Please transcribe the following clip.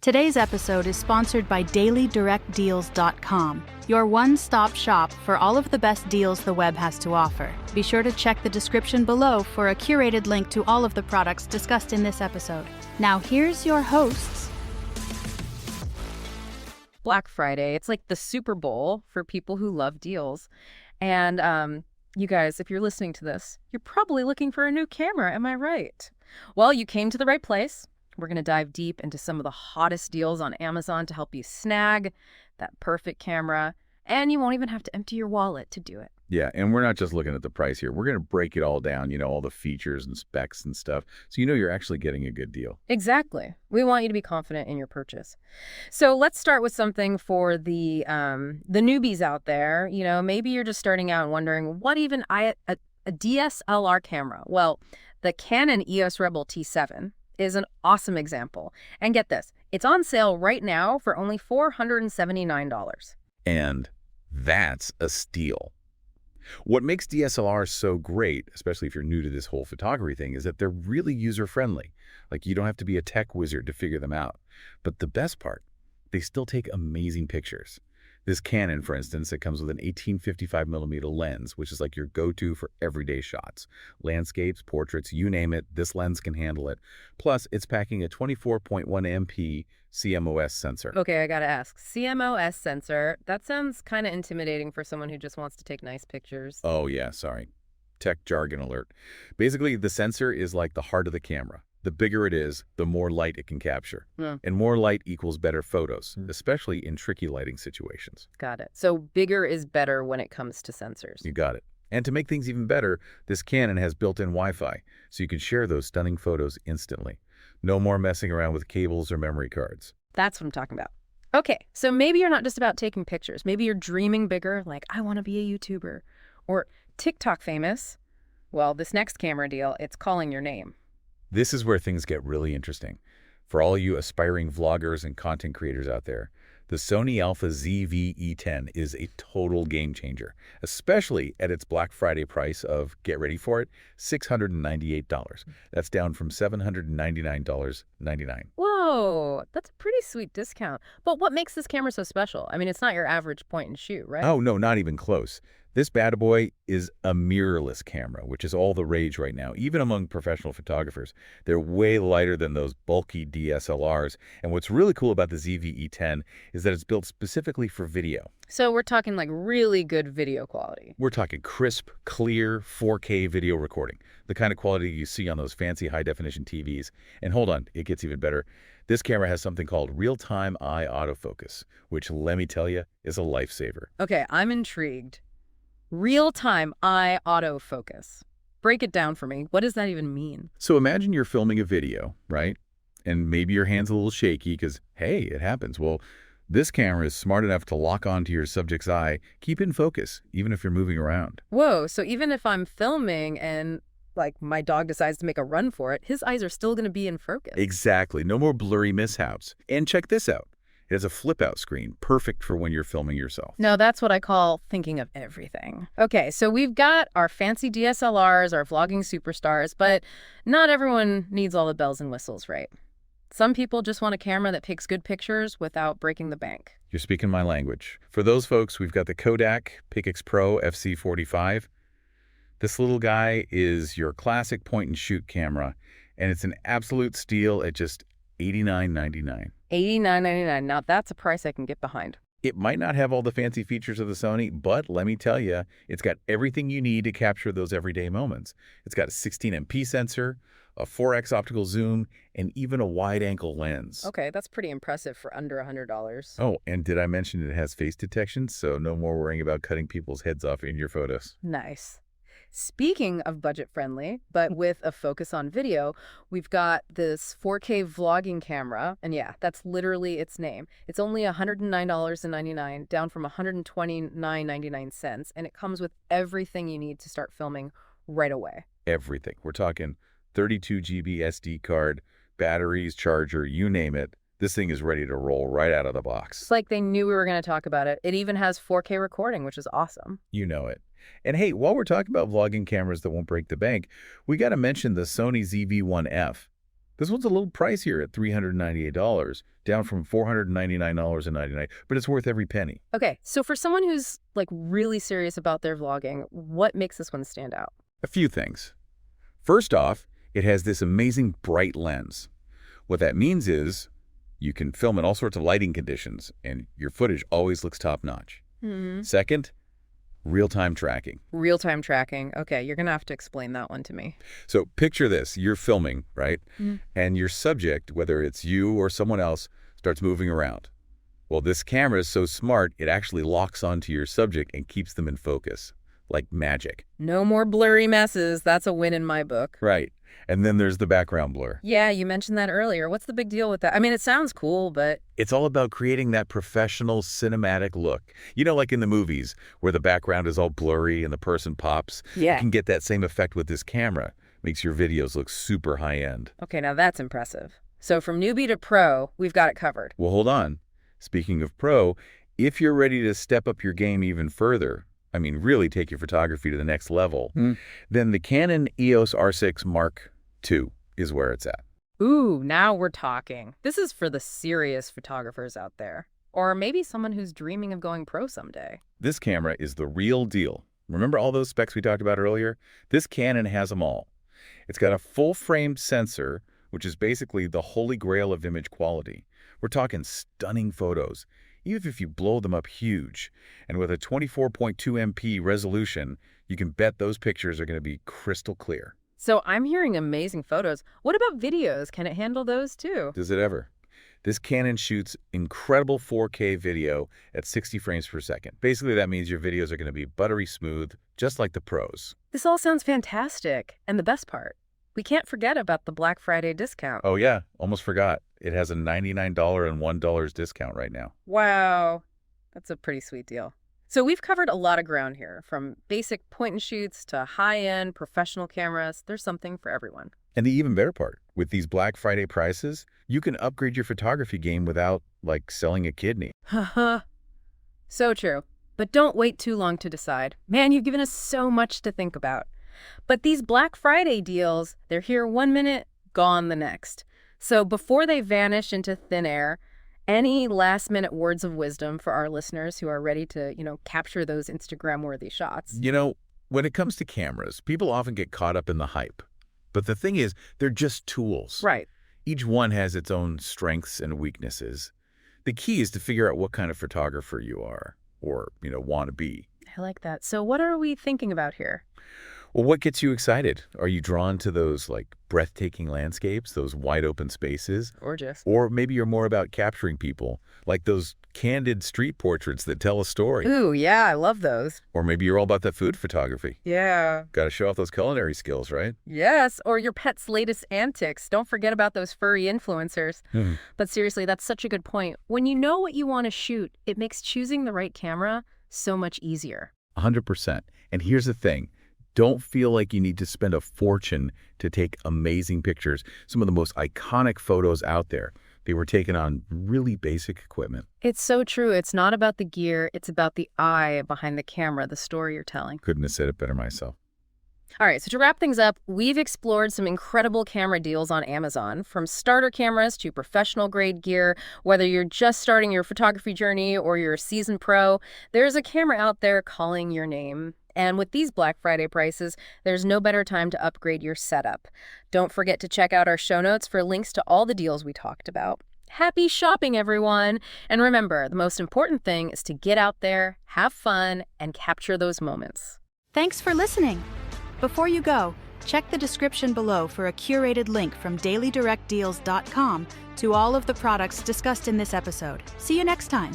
Today's episode is sponsored by DailyDirectDeals.com, your one-stop shop for all of the best deals the web has to offer. Be sure to check the description below for a curated link to all of the products discussed in this episode. Now here's your hosts. Black Friday, it's like the Super Bowl for people who love deals. And you guys, if you're listening to this, you're probably looking for a new camera, am I right? Well, you came to the right place. We're going to dive deep into some of the hottest deals on Amazon to help you snag that perfect camera, and you won't even have to empty your wallet to do it. Yeah, and we're not just looking at the price here. We're going to break it all down, all the features and specs and stuff, so you're actually getting a good deal. Exactly. We want you to be confident in your purchase. So let's start with something for the newbies out there. Maybe you're just starting out and wondering, what even a DSLR camera? Well, the Canon EOS Rebel T7 is an awesome example. And get this, it's on sale right now for only $479. And that's a steal. What makes DSLRs so great, especially if you're new to this whole photography thing, is that they're really user-friendly. Like, you don't have to be a tech wizard to figure them out. But the best part, they still take amazing pictures. This Canon, for instance, it comes with an 18-55mm lens, which is like your go-to for everyday shots. Landscapes, portraits, you name it, this lens can handle it. Plus, it's packing a 24.1 MP CMOS sensor. Okay, I gotta ask. CMOS sensor, that sounds kind of intimidating for someone who just wants to take nice pictures. Oh yeah, sorry. Tech jargon alert. Basically, the sensor is like the heart of the camera. The bigger it is, the more light it can capture. And more light equals better photos, especially in tricky lighting situations. Got it. So bigger is better when it comes to sensors. You got it. And to make things even better, this Canon has built-in Wi-Fi, so you can share those stunning photos instantly. No more messing around with cables or memory cards. That's what I'm talking about. Okay, so maybe you're not just about taking pictures. Maybe you're dreaming bigger, like, I want to be a YouTuber. Or TikTok famous. Well, this next camera deal, it's calling your name. This is where things get really interesting. For all you aspiring vloggers and content creators out there, the Sony Alpha ZV-E10 is a total game changer, especially at its Black Friday price of, get ready for it, $698. That's down from $799.99. Whoa, that's a pretty sweet discount. But what makes this camera so special? I mean, it's not your average point and shoot, right? Oh, no, not even close. This bad boy is a mirrorless camera, which is all the rage right now, even among professional photographers. They're way lighter than those bulky DSLRs. And what's really cool about the ZV-E10 is that it's built specifically for video. So we're talking like really good video quality. We're talking crisp, clear 4K video recording, the kind of quality you see on those fancy high-definition TVs. And hold on, it gets even better. This camera has something called real-time eye autofocus, which, let me tell you, is a lifesaver. Okay, I'm intrigued. Real-time eye autofocus. Break it down for me. What does that even mean? So imagine you're filming a video, right? And maybe your hand's a little shaky because, hey, it happens. Well, this camera is smart enough to lock onto your subject's eye, keep in focus, even if you're moving around. Whoa, so even if I'm filming and, like, my dog decides to make a run for it, his eyes are still going to be in focus. Exactly. No more blurry mishaps. And check this out. It has a flip-out screen, perfect for when you're filming yourself. No, that's what I call thinking of everything. Okay, so we've got our fancy DSLRs, our vlogging superstars, but not everyone needs all the bells and whistles, right? Some people just want a camera that takes good pictures without breaking the bank. You're speaking my language. For those folks, we've got the Kodak PicX Pro FC45. This little guy is your classic point-and-shoot camera, and it's an absolute steal at just $89.99. $89.99. Now that's a price I can get behind. It might not have all the fancy features of the Sony, but let me tell you, it's got everything you need to capture those everyday moments. It's got a 16 MP sensor, a 4x optical zoom, and even a wide-angle lens. Okay, that's pretty impressive for under $100. Oh, and did I mention it has face detection, so no more worrying about cutting people's heads off in your photos. Nice. Speaking of budget-friendly, but with a focus on video, we've got this 4K vlogging camera, and yeah, that's literally its name. It's only $109.99, down from $129.99, and it comes with everything you need to start filming right away. Everything. We're talking 32 GB SD card, batteries, charger, you name it. This thing is ready to roll right out of the box. It's like they knew we were going to talk about it. It even has 4K recording, which is awesome. You know it. And hey, while we're talking about vlogging cameras that won't break the bank, we got to mention the Sony ZV-1F. This one's a little pricier at $398, down from $499.99, but it's worth every penny. Okay, so for someone who's like really serious about their vlogging, what makes this one stand out? A few things. First off, it has this amazing bright lens. What that means is you can film in all sorts of lighting conditions, and your footage always looks top-notch. Second, real-time tracking. Real-time tracking. Okay, you're going to have to explain that one to me. So picture this. You're filming, right? And your subject, whether it's you or someone else, starts moving around. Well, this camera is so smart, it actually locks onto your subject and keeps them in focus, like magic. No more blurry messes. That's a win in my book. Right. And then there's the background blur. Yeah, you mentioned that earlier. What's the big deal with that? I mean, it sounds cool, but... It's all about creating that professional cinematic look. You know, like in the movies where the background is all blurry and the person pops? Yeah. You can get that same effect with this camera. Makes your videos look super high-end. Okay, now that's impressive. So from newbie to pro, we've got it covered. Well, hold on. Speaking of pro, if you're ready to step up your game even further, I mean, really take your photography to the next level, then the Canon EOS R6 Mark II is where it's at. Ooh, now we're talking. This is for the serious photographers out there. Or maybe someone who's dreaming of going pro someday. This camera is the real deal. Remember all those specs we talked about earlier? This Canon has them all. It's got a full-frame sensor, which is basically the holy grail of image quality. We're talking stunning photos, even if you blow them up huge. And with a 24.2 MP resolution, you can bet those pictures are going to be crystal clear. So I'm hearing amazing photos. What about videos? Can it handle those too? Does it ever? This Canon shoots incredible 4K video at 60 frames per second. Basically, that means your videos are going to be buttery smooth, just like the pros. This all sounds fantastic. And the best part, we can't forget about the Black Friday discount. Oh yeah, almost forgot. It has a $99 and $1 discount right now. Wow, that's a pretty sweet deal. So we've covered a lot of ground here, from basic point-and-shoots to high-end professional cameras. There's something for everyone. And the even better part, with these Black Friday prices, you can upgrade your photography game without, like, selling a kidney. Haha. So true. But don't wait too long to decide. Man, you've given us so much to think about. But these Black Friday deals, they're here 1 minute, gone the next. So before they vanish into thin air, any last-minute words of wisdom for our listeners who are ready to, capture those Instagram-worthy shots? You know, when it comes to cameras, people often get caught up in the hype. But the thing is, they're just tools. Right. Each one has its own strengths and weaknesses. The key is to figure out what kind of photographer you are or, want to be. I like that. So what are we thinking about here? Well, what gets you excited? Are you drawn to those, breathtaking landscapes, those wide open spaces? Gorgeous. Or maybe you're more about capturing people, like those candid street portraits that tell a story. Ooh, yeah, I love those. Or maybe you're all about that food photography. Yeah. Got to show off those culinary skills, right? Yes, or your pet's latest antics. Don't forget about those furry influencers. But seriously, that's such a good point. When you know what you want to shoot, it makes choosing the right camera so much easier. 100%. And here's the thing. Don't feel like you need to spend a fortune to take amazing pictures. Some of the most iconic photos out there, they were taken on really basic equipment. It's so true. It's not about the gear. It's about the eye behind the camera, the story you're telling. Couldn't have said it better myself. All right, so to wrap things up, we've explored some incredible camera deals on Amazon, from starter cameras to professional-grade gear. Whether you're just starting your photography journey or you're a seasoned pro, there's a camera out there calling your name. And with these Black Friday prices, there's no better time to upgrade your setup. Don't forget to check out our show notes for links to all the deals we talked about. Happy shopping, everyone! And remember, the most important thing is to get out there, have fun, and capture those moments. Thanks for listening. Before you go, check the description below for a curated link from dailydirectdeals.com to all of the products discussed in this episode. See you next time.